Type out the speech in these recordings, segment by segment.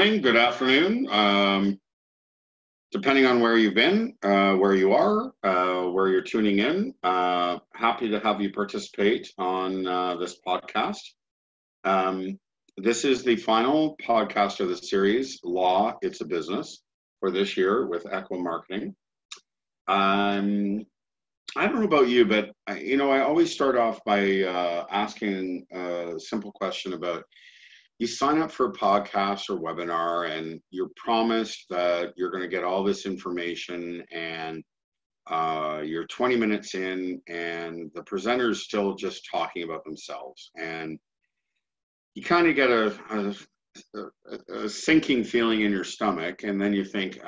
morning, good afternoon, depending on where you've been, where you are, where you're tuning in. Happy to have you participate on this podcast. This is the final podcast of the series, Law, It's a Business, for this year with Equa Marketing. I don't know about you, but I always start off by asking a simple question about, you sign up for a podcast or webinar and you're promised that you're going to get all this information, and you're 20 minutes in and the presenter is still just talking about themselves, and you kind of get a sinking feeling in your stomach, and then you think,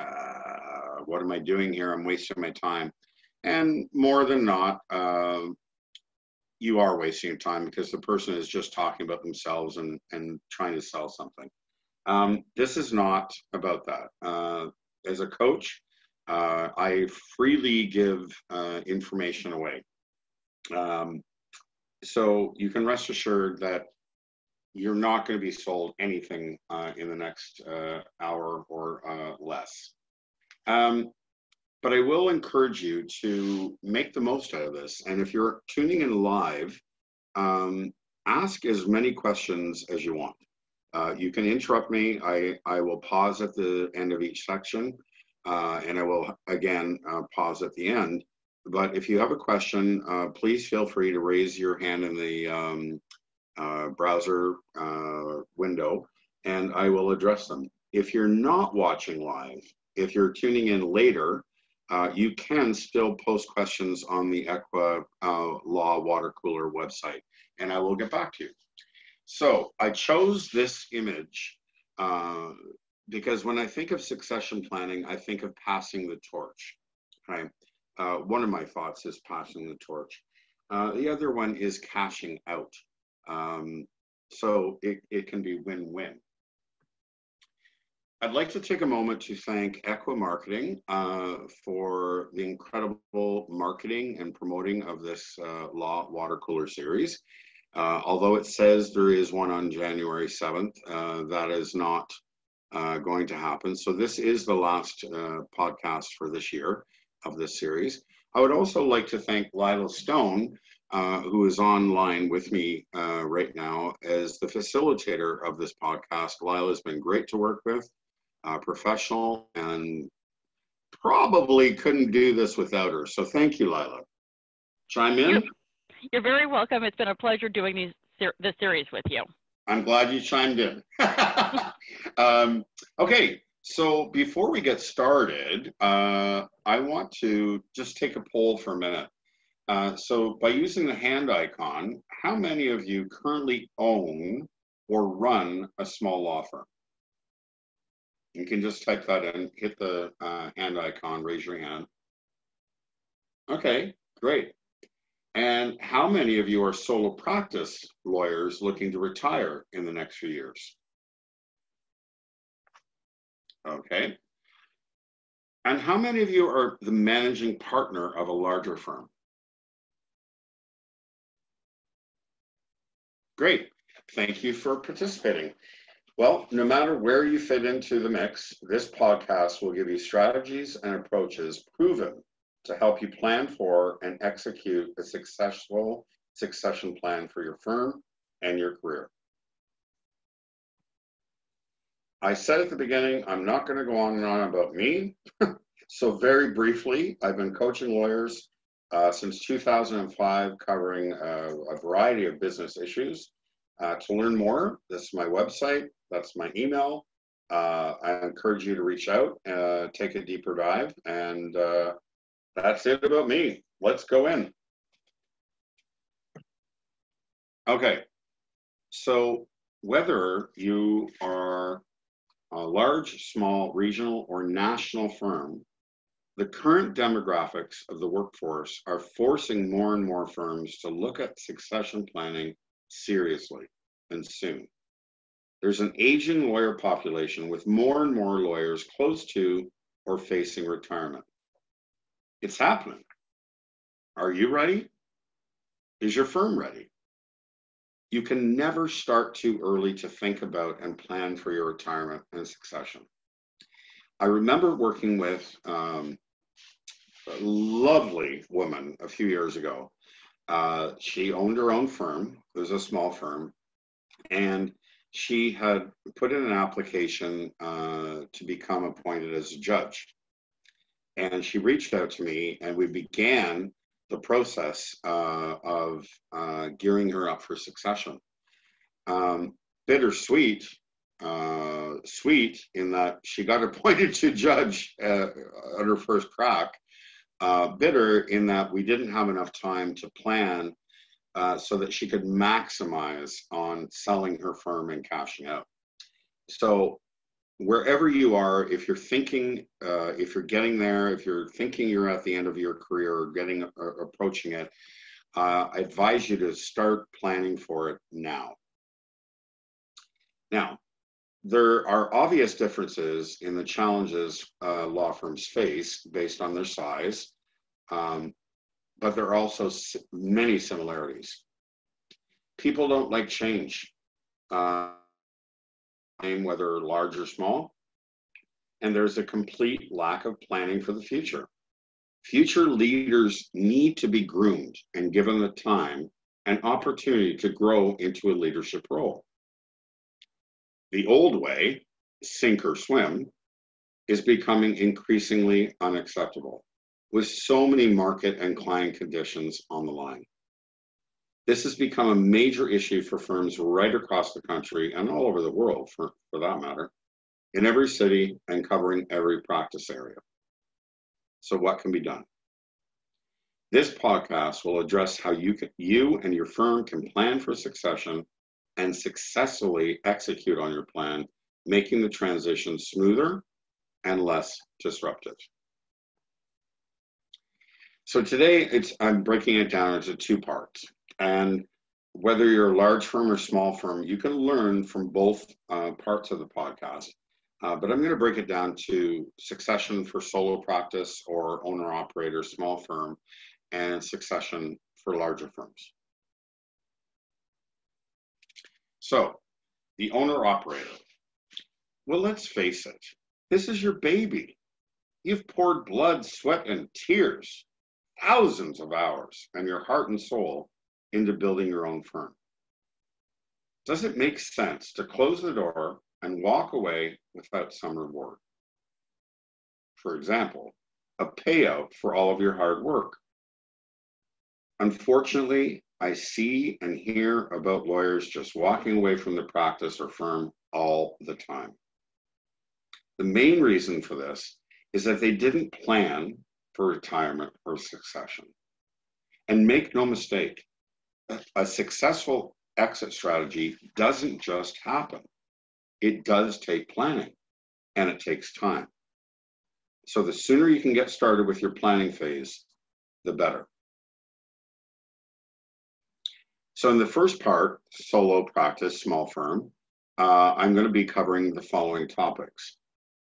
what am I doing here? I'm wasting my time. And more than not, you are wasting your time because the person is just talking about themselves and trying to sell something. This is not about that. As a coach, I freely give information away. So you can rest assured that you're not going to be sold anything in the next hour or less. But I will encourage you to make the most out of this. And if you're tuning in live, ask as many questions as you want. You can interrupt me. I will pause at the end of each section, and I will, again, pause at the end. But if you have a question, please feel free to raise your hand in the browser window, and I will address them. If you're not watching live, if you're tuning in later, you can still post questions on the Equa Law Water Cooler website, and I will get back to you. So I chose this image because when I think of succession planning, I think of passing the torch. Right? One of my thoughts is passing the torch. The other one is cashing out. So it can be win-win. I'd like to take a moment to thank Equa Marketing for the incredible marketing and promoting of this Law Water Cooler series. Although it says there is one on January 7th, that is not going to happen. So this is the last podcast for this year of this series. I would also like to thank Lila Stone, who is online with me right now as the facilitator of this podcast. Lila has been great to work with. Professional, and probably couldn't do this without her. So thank you, Lila. Chime in? You're very welcome. It's been a pleasure doing this series with you. I'm glad you chimed in. Okay, so before we get started, I want to just take a poll for a minute. So by using the hand icon, how many of you currently own or run a small law firm? You can just type that in, hit the hand icon, raise your hand. Okay, great. And how many of you are solo practice lawyers looking to retire in the next few years? Okay. And how many of you are the managing partner of a larger firm? Great. Thank you for participating. Well, no matter where you fit into the mix, this podcast will give you strategies and approaches proven to help you plan for and execute a successful succession plan for your firm and your career. I said at the beginning, I'm not going to go on and on about me. So very briefly, I've been coaching lawyers since 2005, covering a variety of business issues. To learn more, this is my website. That's my email. I encourage you to reach out, take a deeper dive, and that's it about me. Let's go in. Okay, so whether you are a large, small, regional, or national firm, the current demographics of the workforce are forcing more and more firms to look at succession planning seriously and soon. There's an aging lawyer population with more and more lawyers close to or facing retirement. It's happening. Are you ready? Is your firm ready? You can never start too early to think about and plan for your retirement and succession. I remember working with a lovely woman a few years ago. She owned her own firm. It was a small firm. And she had put in an application to become appointed as a judge. And she reached out to me, and we began the process of gearing her up for succession. Bittersweet, sweet in that she got appointed to judge on her first crack. Bitter in that we didn't have enough time to plan so that she could maximize on selling her firm and cashing out. So wherever you are, if you're thinking, if you're getting there, if you're thinking you're at the end of your career or approaching it, I advise you to start planning for it now. Now, there are obvious differences in the challenges law firms face based on their size, but there are also many similarities. People don't like change, whether large or small, and there's a complete lack of planning for the future. Future leaders need to be groomed and given the time and opportunity to grow into a leadership role. The old way, sink or swim, is becoming increasingly unacceptable, with so many market and client conditions on the line. This has become a major issue for firms right across the country and all over the world, for that matter, in every city and covering every practice area. So what can be done? This podcast will address how you and your firm can plan for succession and successfully execute on your plan, making the transition smoother and less disruptive. So today, I'm breaking it down into two parts. And whether you're a large firm or small firm, you can learn from both parts of the podcast. But I'm going to break it down to succession for solo practice or owner-operator small firm, and succession for larger firms. So, the owner-operator. Well, let's face it. This is your baby. You've poured blood, sweat, and tears, thousands of hours, and your heart and soul into building your own firm. Does it make sense to close the door and walk away without some reward? For example, a payout for all of your hard work. Unfortunately, I see and hear about lawyers just walking away from the practice or firm all the time. The main reason for this is that they didn't plan for retirement or succession. And make no mistake, a successful exit strategy doesn't just happen. It does take planning, and it takes time. So the sooner you can get started with your planning phase, the better. So in the first part, solo practice, small firm, I'm going to be covering the following topics.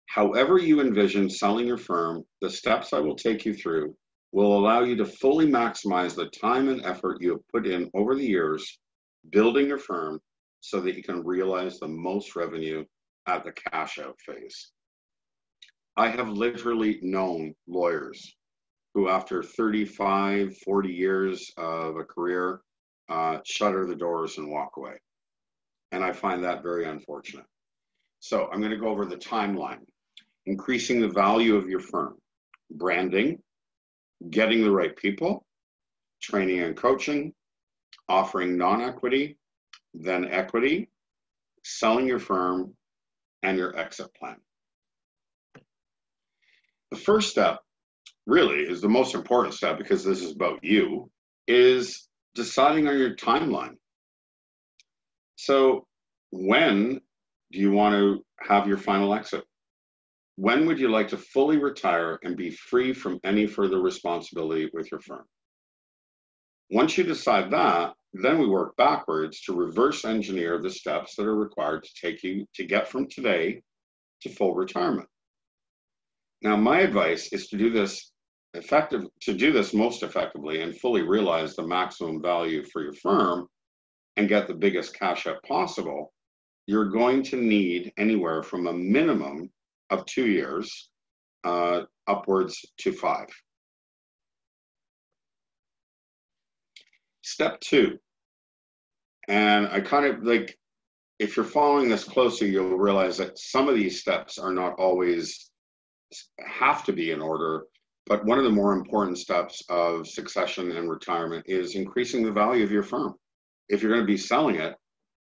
However you envision selling your firm, the steps I will take you through will allow you to fully maximize the time and effort you have put in over the years building your firm so that you can realize the most revenue at the cash out phase. I have literally known lawyers who after 35, 40 years of a career, shutter the doors and walk away. And I find that very unfortunate. So I'm going to go over the timeline. Increasing the value of your firm, branding, getting the right people, training and coaching, offering non-equity, then equity, selling your firm, and your exit plan. The first step really is the most important step, because this is about you, is deciding on your timeline. So when do you want to have your final exit? When would you like to fully retire and be free from any further responsibility with your firm? Once you decide that, then we work backwards to reverse engineer the steps that are required to take you to get from today to full retirement. Now, my advice is to do this most effectively and fully realize the maximum value for your firm and get the biggest cash out possible, you're going to need anywhere from a minimum of 2 years upwards to 5. Step 2, and I kind of like, if you're following this closely, you'll realize that some of these steps are not always have to be in order, but one of the more important steps of succession and retirement is increasing the value of your firm. If you're going to be selling it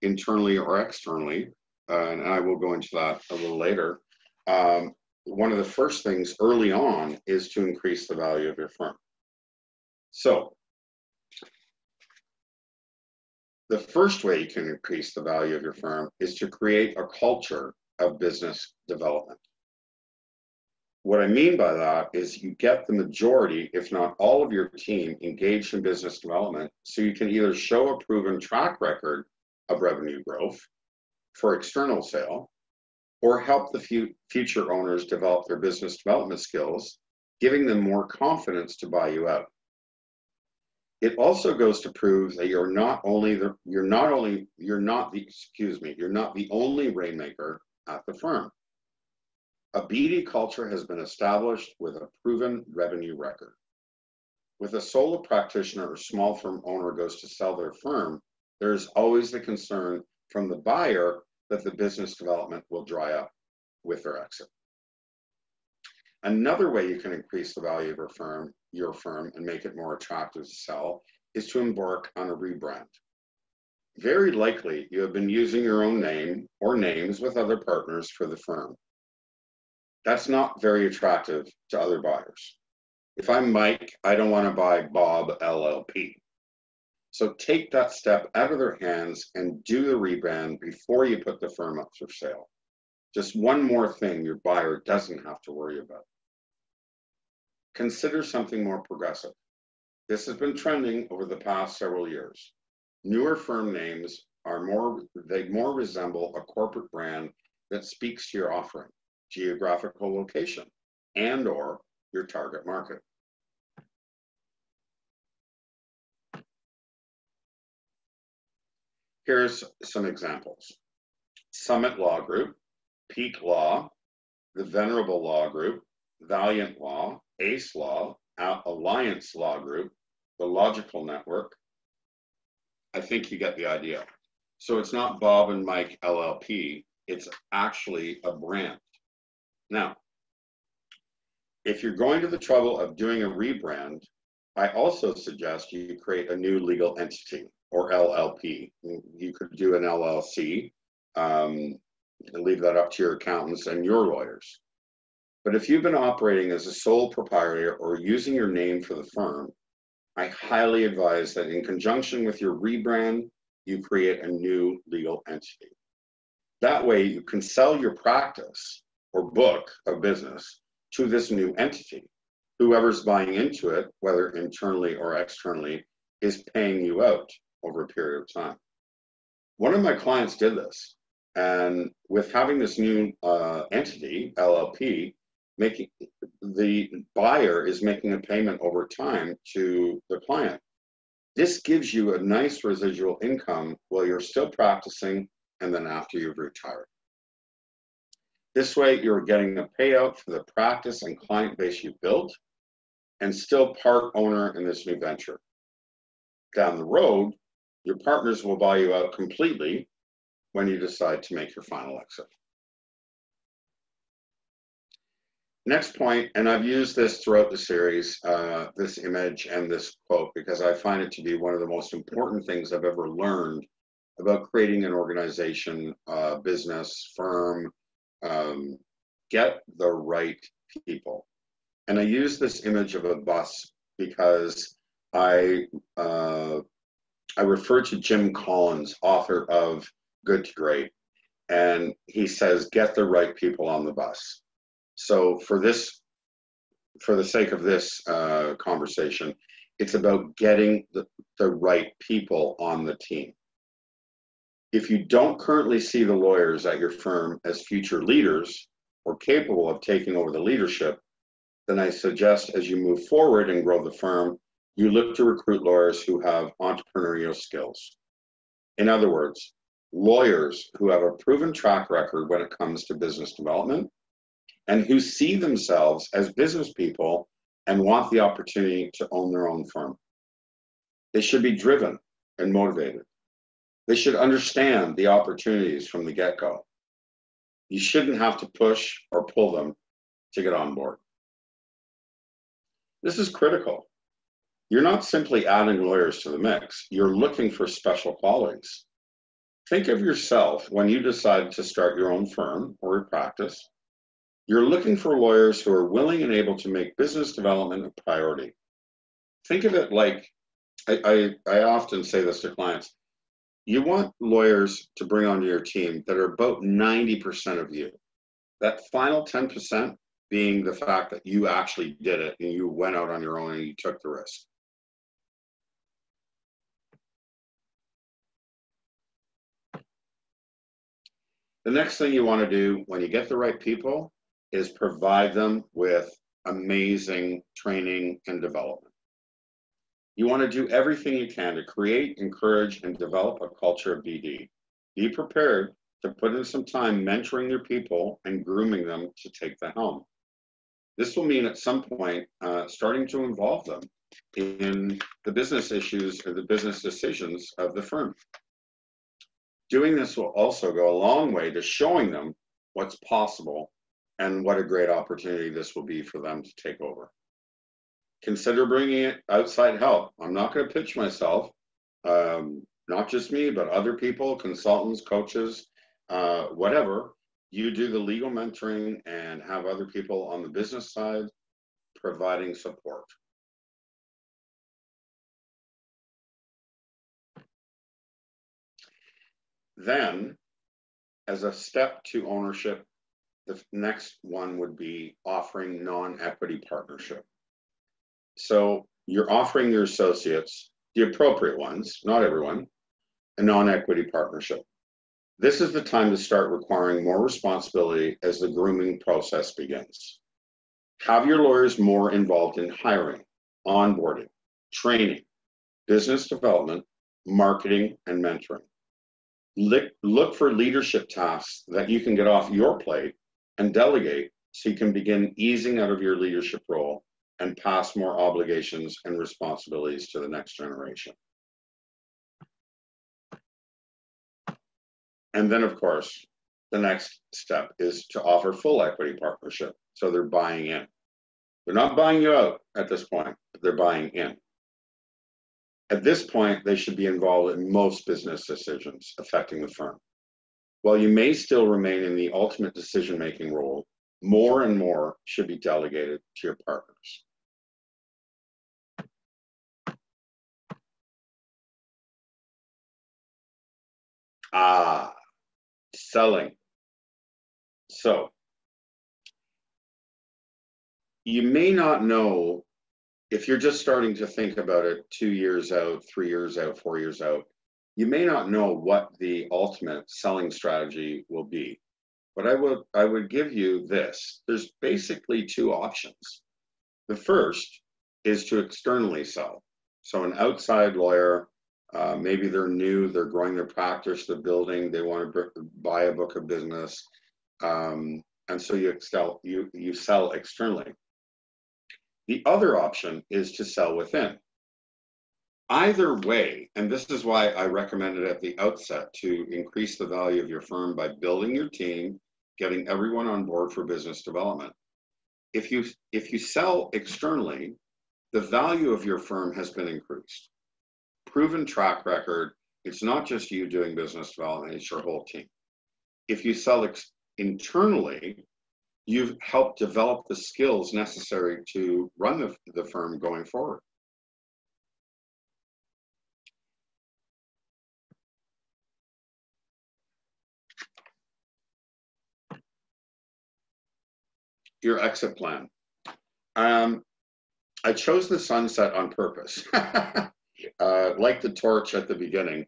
internally or externally, and I will go into that a little later, one of the first things early on is to increase the value of your firm. So the first way you can increase the value of your firm is to create a culture of business development. What I mean by that is you get the majority, if not all of your team, engaged in business development, so you can either show a proven track record of revenue growth for external sale, or help the future owners develop their business development skills, giving them more confidence to buy you out. It also goes to prove that you're not the only rainmaker at the firm. A BD culture has been established with a proven revenue record. With a solo practitioner or small firm owner goes to sell their firm, there's always the concern from the buyer that the business development will dry up with their exit. Another way you can increase the value of your firm, and make it more attractive to sell is to embark on a rebrand. Very likely, you have been using your own name or names with other partners for the firm. That's not very attractive to other buyers. If I'm Mike, I don't want to buy Bob LLP. So take that step out of their hands and do the rebrand before you put the firm up for sale. Just one more thing your buyer doesn't have to worry about. Consider something more progressive. This has been trending over the past several years. Newer firm names more resemble a corporate brand that speaks to your offering, geographical location, and/or your target market. Here's some examples. Summit Law Group, Peak Law, the Venerable Law Group, Valiant Law, Ace Law, Alliance Law Group, the Logical Network. I think you get the idea. So it's not Bob and Mike LLP, it's actually a brand. Now, if you're going to the trouble of doing a rebrand, I also suggest you create a new legal entity, or LLP. You could do an LLC, and leave that up to your accountants and your lawyers. But if you've been operating as a sole proprietor or using your name for the firm, I highly advise that in conjunction with your rebrand, you create a new legal entity. That way you can sell your practice or book of business to this new entity. Whoever's buying into it, whether internally or externally, is paying you out over a period of time. One of my clients did this, and with having this new entity, LLP, the buyer is making a payment over time to the client. This gives you a nice residual income while you're still practicing and then after you've retired. This way, you're getting a payout for the practice and client base you built and still part owner in this new venture. Down the road, your partners will buy you out completely when you decide to make your final exit. Next point, and I've used this throughout the series, this image and this quote, because I find it to be one of the most important things I've ever learned about creating an organization, business, firm. Get the right people. And I use this image of a bus because I refer to Jim Collins, author of Good to Great, and he says, get the right people on the bus. So for the sake of this conversation, it's about getting the right people on the team. If you don't currently see the lawyers at your firm as future leaders or capable of taking over the leadership, then I suggest as you move forward and grow the firm, you look to recruit lawyers who have entrepreneurial skills. In other words, lawyers who have a proven track record when it comes to business development and who see themselves as business people and want the opportunity to own their own firm. They should be driven and motivated. They should understand the opportunities from the get-go. You shouldn't have to push or pull them to get on board. This is critical. You're not simply adding lawyers to the mix. You're looking for special qualities. Think of yourself when you decide to start your own firm or your practice. You're looking for lawyers who are willing and able to make business development a priority. Think of it like, I often say this to clients, you want lawyers to bring onto your team that are about 90% of you. That final 10% being the fact that you actually did it and you went out on your own and you took the risk. The next thing you want to do when you get the right people is provide them with amazing training and development. You want to do everything you can to create, encourage, and develop a culture of BD. Be prepared to put in some time mentoring your people and grooming them to take the helm. This will mean at some point starting to involve them in the business issues or the business decisions of the firm. Doing this will also go a long way to showing them what's possible and what a great opportunity this will be for them to take over. Consider bringing in outside help. I'm not going to pitch myself, not just me, but other people, consultants, coaches, whatever. You do the legal mentoring and have other people on the business side providing support. Then, as a step to ownership, the next one would be offering non-equity partnership. So you're offering your associates, the appropriate ones, not everyone, a non-equity partnership. This is the time to start requiring more responsibility as the grooming process begins. Have your lawyers more involved in hiring, onboarding, training, business development, marketing, and mentoring. Look for leadership tasks that you can get off your plate and delegate so you can begin easing out of your leadership role and pass more obligations and responsibilities to the next generation. And then, of course, the next step is to offer full equity partnership. So they're buying in. They're not buying you out at this point, but they're buying in. At this point, they should be involved in most business decisions affecting the firm. While you may still remain in the ultimate decision-making role, more and more should be delegated to your partners. Selling. So, you may not know, if you're just starting to think about it 2 years out, 3 years out, 4 years out, you may not know what the ultimate selling strategy will be. But I would give you this. There's basically two options. The first is to externally sell. So an outside lawyer, maybe they're new, they're growing their practice, they're building, they want to buy a book of business, and so you sell externally. The other option is to sell within. Either way, and this is why I recommended at the outset to increase the value of your firm by building your team, getting everyone on board for business development. If you sell externally, the value of your firm has been increased. Proven track record, it's not just you doing business development, it's your whole team. If you sell internally, you've helped develop the skills necessary to run the firm going forward. Your exit plan. I chose the sunset on purpose. Like the torch at the beginning,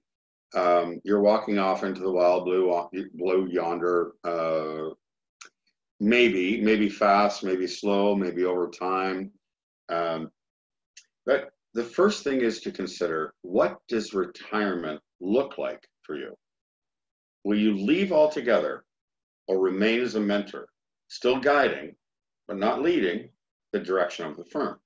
you're walking off into the wild blue yonder, maybe fast, maybe slow, maybe over time. But the first thing is to consider, what does retirement look like for for you? Will you leave altogether or remain as a mentor, still guiding, but not leading the direction of the firm?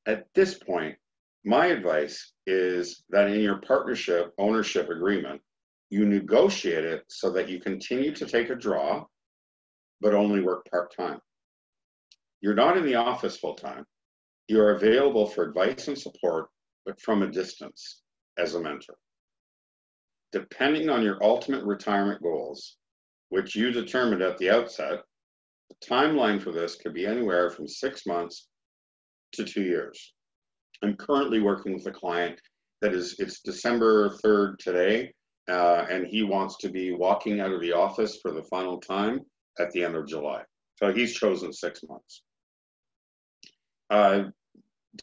At this point, my advice is that in your partnership ownership agreement, you negotiate it so that you continue to take a draw, but only work part-time. You're not in the office full-time. You are available for advice and support, but from a distance as a mentor. Depending on your ultimate retirement goals, which you determined at the outset, the timeline for this could be anywhere from 6 months to 2 years. I'm currently working with a client that it's December 3rd today, and he wants to be walking out of the office for the final time at the end of July. So he's chosen 6 months.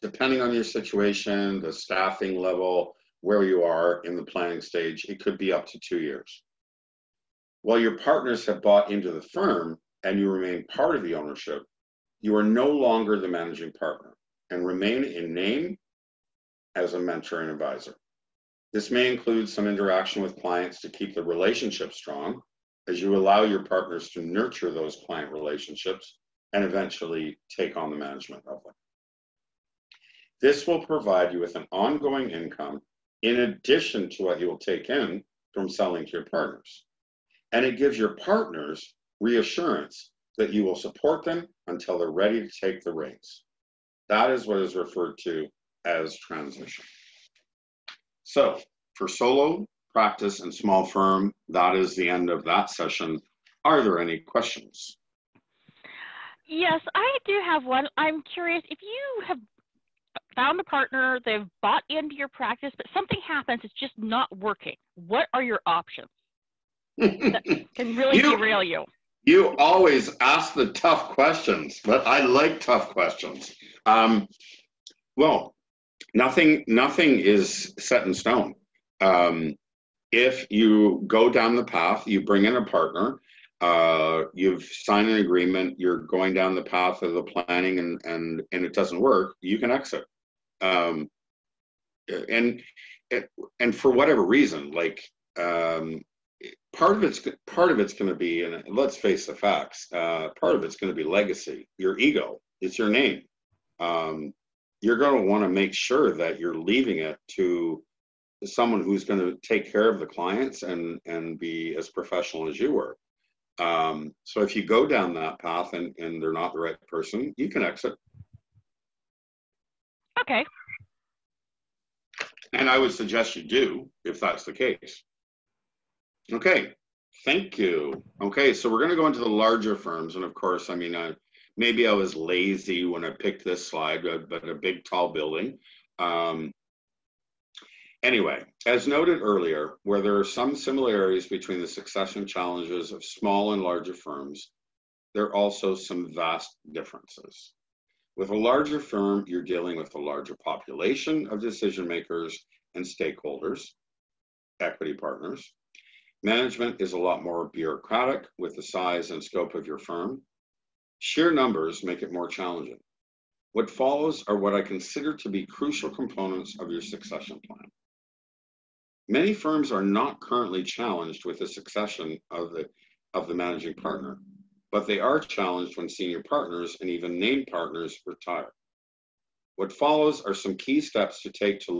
Depending on your situation, the staffing level, where you are in the planning stage, it could be up to 2 years. While your partners have bought into the firm and you remain part of the ownership, you are no longer the managing partner and remain in name as a mentor and advisor. This may include some interaction with clients to keep the relationship strong as you allow your partners to nurture those client relationships and eventually take on the management of them. This will provide you with an ongoing income in addition to what you will take in from selling to your partners. And it gives your partners reassurance that you will support them until they're ready to take the reins. That is what is referred to as transition. So for solo, practice, and small firm, that is the end of that session. Are there any questions? Yes, I do have one. I'm curious, if you have found a partner, they've bought into your practice, but something happens, it's just not working. What are your options? That can really derail you. You always ask the tough questions, but I like tough questions. Well, nothing is set in stone. If you go down the path, you bring in a partner, you've signed an agreement, you're going down the path of the planning and it doesn't work, you can exit. And for whatever reason, like part of it's going to be, and let's face the facts, part of it's going to be legacy, your ego, it's your name. You're going to want to make sure that you're leaving it to someone who's going to take care of the clients and be as professional as you were. So if you go down that path and they're not the right person, you can exit. Okay. And I would suggest you do if that's the case. Okay, thank you. Okay, so we're going to go into the larger firms. And of course, I mean, maybe I was lazy when I picked this slide, but a big, tall building. Anyway, as noted earlier, where there are some similarities between the succession challenges of small and larger firms, there are also some vast differences. With a larger firm, you're dealing with a larger population of decision makers and stakeholders, equity partners. Management is a lot more bureaucratic with the size and scope of your firm. Sheer numbers make it more challenging. What follows are what I consider to be crucial components of your succession plan. Many firms are not currently challenged with the succession of the managing partner, but they are challenged when senior partners and even named partners retire. What follows are some key steps to take to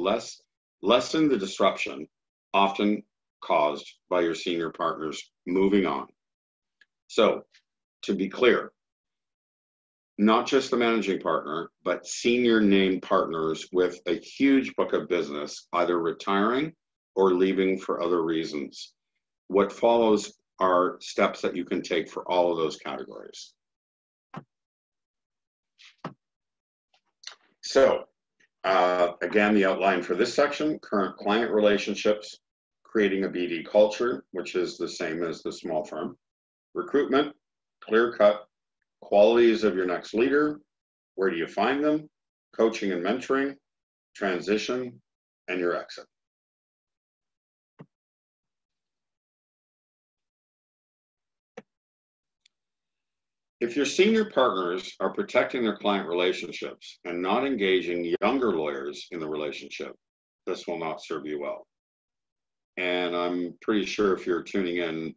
lessen the disruption often caused by your senior partners moving on. So, to be clear, not just the managing partner, but senior named partners with a huge book of business, either retiring or leaving for other reasons. What follows are steps that you can take for all of those categories. So, again, the outline for this section: current client relationships, creating a BD culture, which is the same as the small firm, recruitment, clear-cut, qualities of your next leader, where do you find them, coaching and mentoring, transition, and your exit. If your senior partners are protecting their client relationships and not engaging younger lawyers in the relationship, this will not serve you well. and I'm pretty sure if you're tuning in,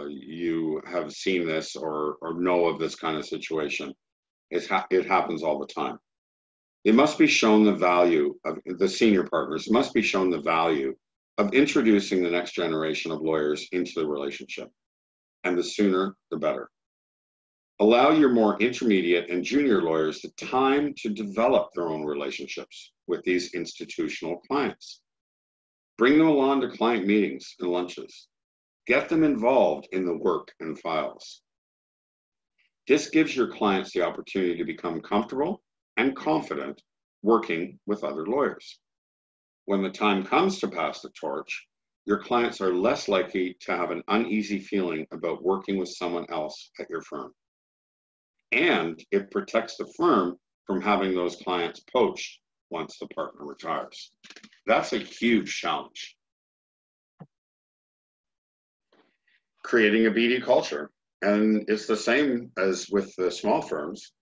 you have seen this or know of this kind of situation. It happens all the time. It must be shown the value of the senior partners, must be shown the value of introducing the next generation of lawyers into the relationship. And the sooner, the better. Allow your more intermediate and junior lawyers the time to develop their own relationships with these institutional clients. Bring them along to client meetings and lunches. Get them involved in the work and files. This gives your clients the opportunity to become comfortable and confident working with other lawyers. When the time comes to pass the torch, your clients are less likely to have an uneasy feeling about working with someone else at your firm. And it protects the firm from having those clients poached once the partner retires. That's a huge challenge. Creating a BD culture. And it's the same as with the small firms.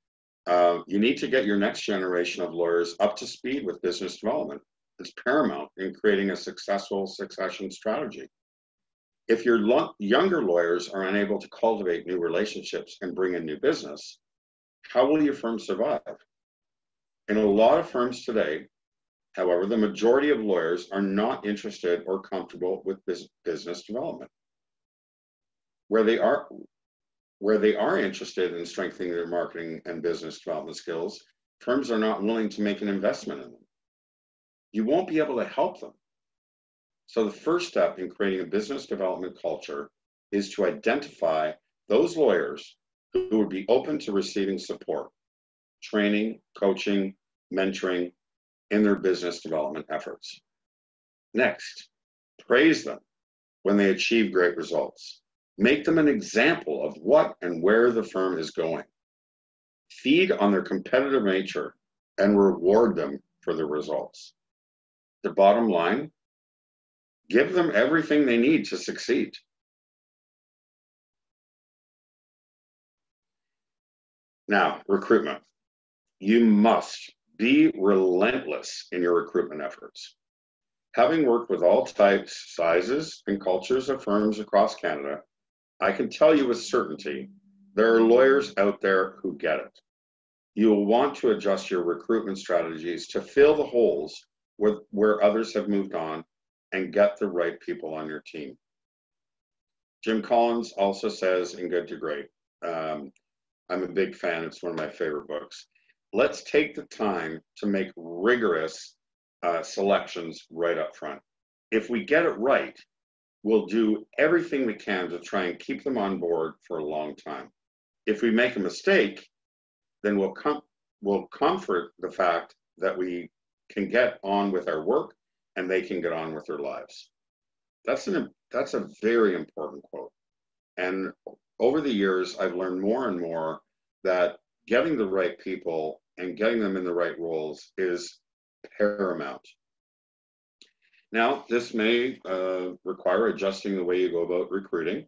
You need to get your next generation of lawyers up to speed with business development. It's paramount in creating a successful succession strategy. If your younger lawyers are unable to cultivate new relationships and bring in new business, how will your firm survive? In a lot of firms today, however, the majority of lawyers are not interested or comfortable with business development. Where they are interested in strengthening their marketing and business development skills, firms are not willing to make an investment in them. You won't be able to help them. So the first step in creating a business development culture is to identify those lawyers who would be open to receiving support, training, coaching, mentoring in their business development efforts. Next, praise them when they achieve great results. Make them an example of what and where the firm is going. Feed on their competitive nature and reward them for the results. The bottom line, give them everything they need to succeed. Now, recruitment. You must be relentless in your recruitment efforts. Having worked with all types, sizes, and cultures of firms across Canada, I can tell you with certainty, there are lawyers out there who get it. You will want to adjust your recruitment strategies to fill the holes where others have moved on and get the right people on your team. Jim Collins also says in Good to Great, I'm a big fan, it's one of my favorite books. Let's take the time to make rigorous selections right up front. If we get it right, we'll do everything we can to try and keep them on board for a long time. If we make a mistake, then we'll comfort the fact that we can get on with our work and they can get on with their lives. That's a very important quote. And over the years, I've learned more and more that getting the right people and getting them in the right roles is paramount. Now, this may require adjusting the way you go about recruiting.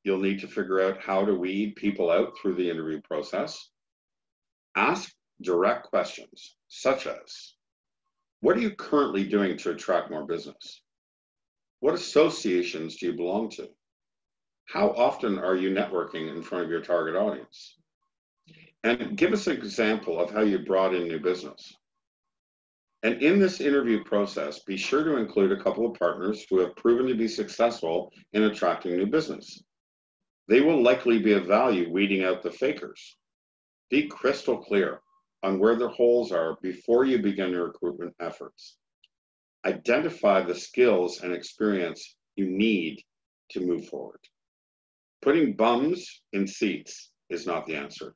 You'll need to figure out how to weed people out through the interview process. Ask direct questions, such as, what are you currently doing to attract more business? What associations do you belong to? How often are you networking in front of your target audience? And give us an example of how you brought in new business. And in this interview process, be sure to include a couple of partners who have proven to be successful in attracting new business. They will likely be of value weeding out the fakers. Be crystal clear on where the holes are before you begin your recruitment efforts. Identify the skills and experience you need to move forward. Putting bums in seats is not the answer.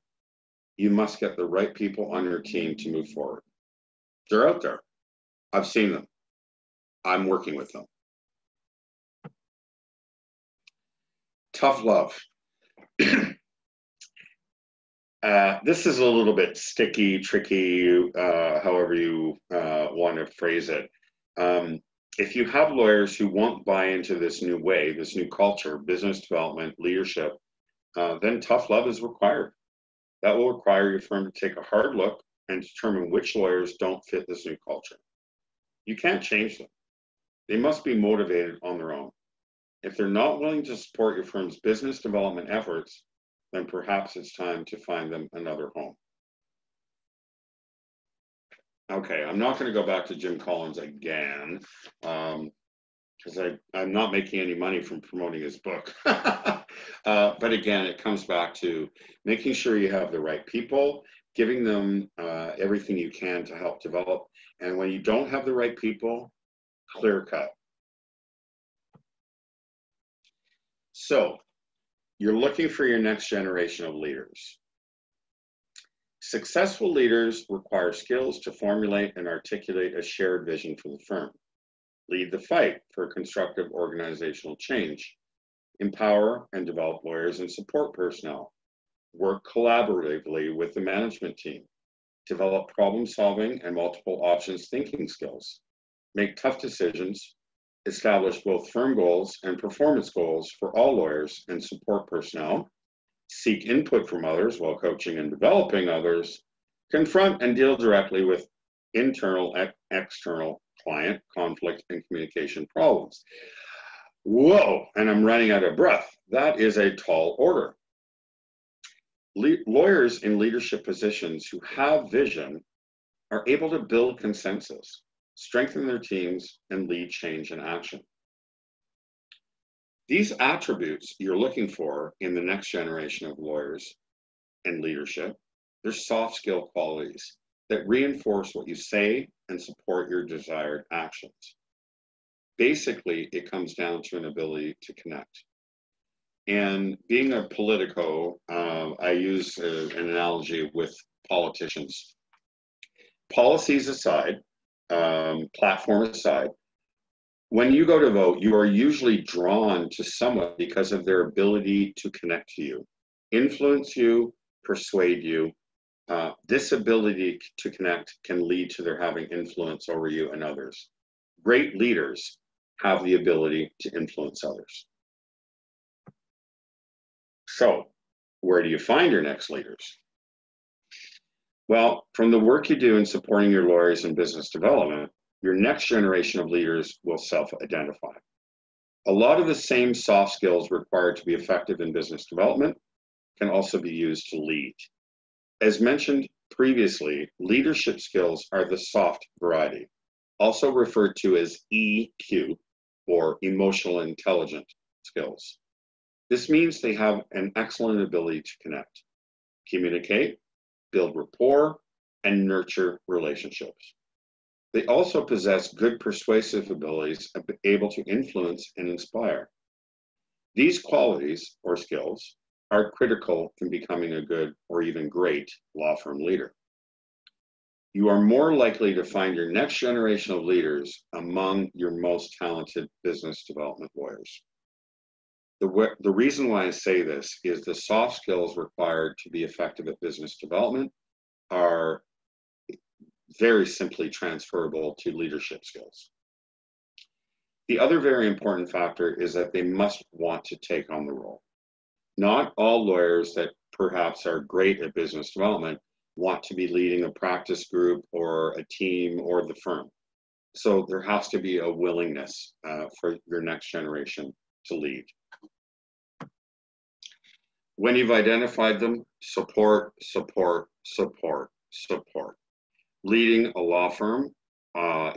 You must get the right people on your team to move forward. They're out there. I've seen them. I'm working with them. Tough love. This is a little bit sticky, tricky, however you want to phrase it. If you have lawyers who won't buy into this new way, this new culture, business development, leadership, then tough love is required. That will require your firm to take a hard look and determine which lawyers don't fit this new culture. You can't change them. They must be motivated on their own. If they're not willing to support your firm's business development efforts, then perhaps it's time to find them another home. Okay, I'm not going to go back to Jim Collins again, because I'm not making any money from promoting his book. But again, it comes back to making sure you have the right people, giving them everything you can to help develop. And when you don't have the right people, clear cut. So you're looking for your next generation of leaders. Successful leaders require skills to formulate and articulate a shared vision for the firm, lead the fight for constructive organizational change, empower and develop lawyers and support personnel, work collaboratively with the management team, develop problem-solving and multiple options thinking skills, make tough decisions, establish both firm goals and performance goals for all lawyers and support personnel, seek input from others while coaching and developing others, confront and deal directly with internal and external client conflict and communication problems. Whoa, and I'm running out of breath. That is a tall order. Lawyers in leadership positions who have vision are able to build consensus, strengthen their teams, and lead change and action. These attributes you're looking for in the next generation of lawyers and leadership, they're soft skill qualities that reinforce what you say and support your desired actions. Basically, it comes down to an ability to connect. And being a politico, I use an analogy with politicians. Policies aside, platform aside, when you go to vote, you are usually drawn to someone because of their ability to connect to you, influence you, persuade you. This ability to connect can lead to their having influence over you and others. Great leaders have the ability to influence others. So, where do you find your next leaders? Well, from the work you do in supporting your lawyers in business development, your next generation of leaders will self-identify. A lot of the same soft skills required to be effective in business development can also be used to lead. As mentioned previously, leadership skills are the soft variety, also referred to as EQ, or emotional intelligent skills. This means they have an excellent ability to connect, communicate, build rapport, and nurture relationships. They also possess good persuasive abilities, able to influence and inspire. These qualities or skills are critical in becoming a good or even great law firm leader. You are more likely to find your next generation of leaders among your most talented business development lawyers. The reason why I say this is the soft skills required to be effective at business development are very simply transferable to leadership skills. The other very important factor is that they must want to take on the role. Not all lawyers that perhaps are great at business development want to be leading a practice group or a team or the firm. So there has to be a willingness for your next generation to lead. When you've identified them, support, support, support, support. Leading a law firm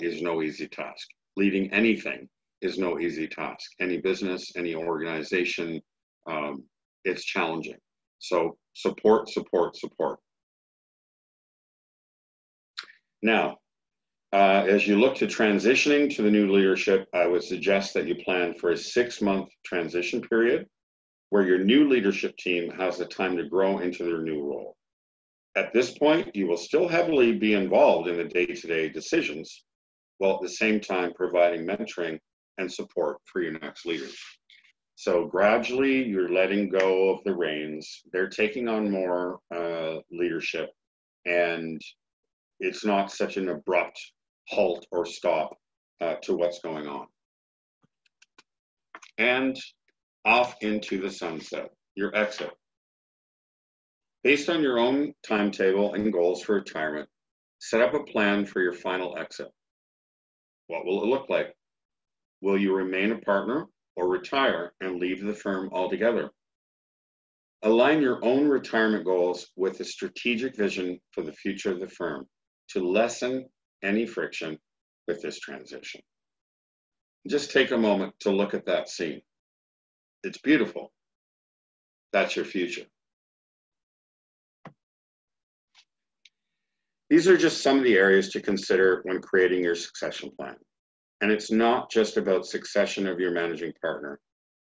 is no easy task. Leading anything is no easy task. Any business, any organization, it's challenging. So support, support, support. Now, as you look to transitioning to the new leadership, I would suggest that you plan for a 6-month transition period where your new leadership team has the time to grow into their new role. At this point, you will still heavily be involved in the day-to-day decisions, while at the same time providing mentoring and support for your next leaders. So gradually, you're letting go of the reins. They're taking on more leadership, and it's not such an abrupt halt or stop to what's going on. And off into the sunset, your exit. Based on your own timetable and goals for retirement, set up a plan for your final exit. What will it look like? Will you remain a partner or retire and leave the firm altogether? Align your own retirement goals with a strategic vision for the future of the firm to lessen any friction with this transition. Just take a moment to look at that scene. It's beautiful. That's your future. These are just some of the areas to consider when creating your succession plan. And it's not just about succession of your managing partner.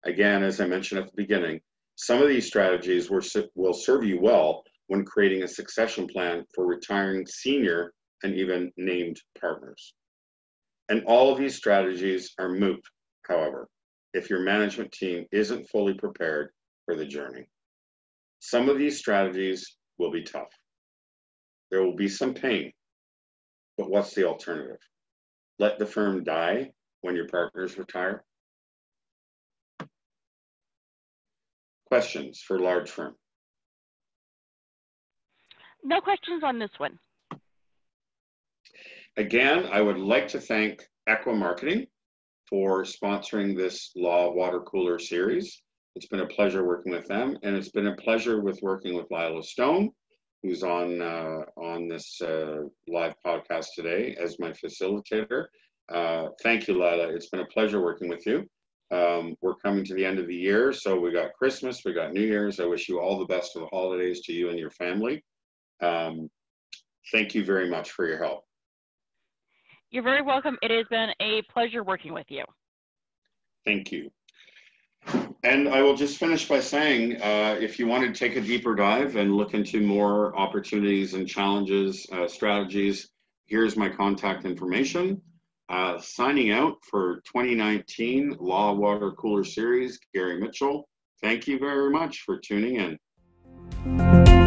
Again, as I mentioned at the beginning, some of these strategies will serve you well when creating a succession plan for retiring senior and even named partners. And all of these strategies are moot, however, if your management team isn't fully prepared for the journey. Some of these strategies will be tough. There will be some pain, but what's the alternative? Let the firm die when your partners retire? Questions for large firm? No questions on this one. Again, I would like to thank Equa Marketing for sponsoring this Law Water Cooler series. It's been a pleasure working with them, and it's been a pleasure working with Lila Stone, who's on this live podcast today as my facilitator. Thank you, Lila. It's been a pleasure working with you. We're coming to the end of the year, so we got Christmas, we got New Year's. I wish you all the best for the holidays to you and your family. Thank you very much for your help. You're very welcome. It has been a pleasure working with you. Thank you. And I will just finish by saying, if you want to take a deeper dive and look into more opportunities and challenges, strategies, here's my contact information. Signing out for 2019 Law Water Cooler Series, Gary Mitchell. Thank you very much for tuning in.